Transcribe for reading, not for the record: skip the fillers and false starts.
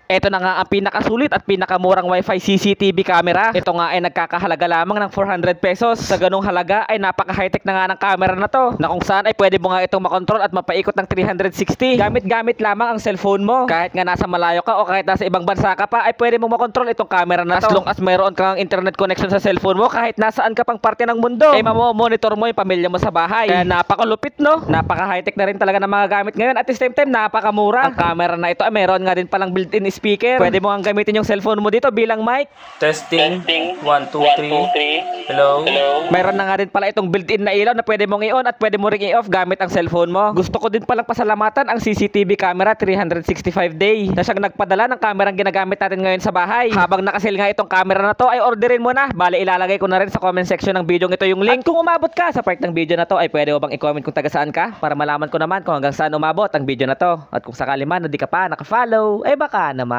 Ito na nga ang pinakasulit at pinakamurang Wi-Fi CCTV camera. Ito nga ay nagkakahalaga lamang ng 400 pesos. Sa ganung halaga ay napaka-high-tech na nga ng camera na to, na kung saan ay pwede mo nga itong makontrol at mapaikot ng 360. Gamit-gamit lamang ang cellphone mo. Kahit nga nasa malayo ka o kahit nasa ibang bansa ka pa, ay pwede mo makontrol itong camera na to. As long as mayroon kang internet connection sa cellphone mo, kahit nasaan ka pang parte ng mundo, ay mamomonitor mo yung pamilya mo sa bahay. Kaya napakalupit, no? Napaka-high-tech na rin talaga ng mga gamit ngayon. At the same time, napakamura. Ang camera na ito ay meron nga din palang built-in speaker. Pwede mo ang gamitin yung cellphone mo dito bilang mic. Testing. 1, 2, 3. Hello. Mayroon na nga din pala itong built-in na ilaw na pwede mong i-on at pwede mo ring i-off gamit ang cellphone mo. Gusto ko din palang pasalamatan ang CCTV camera 365 day na siyang nagpadala ng kamerang ginagamit natin ngayon sa bahay. Habang nakasale nga itong camera na to, ay orderin mo na. Bale, ilalagay ko na rin sa comment section ng video ito yung link. At kung umabot ka sa part ng video na to, ay pwede mo bang i-comment kung taga saan ka para malaman ko naman kung hanggang saan umabot ang video na to. At kung sakali man na di ka pa naka-follow, ay baka naman.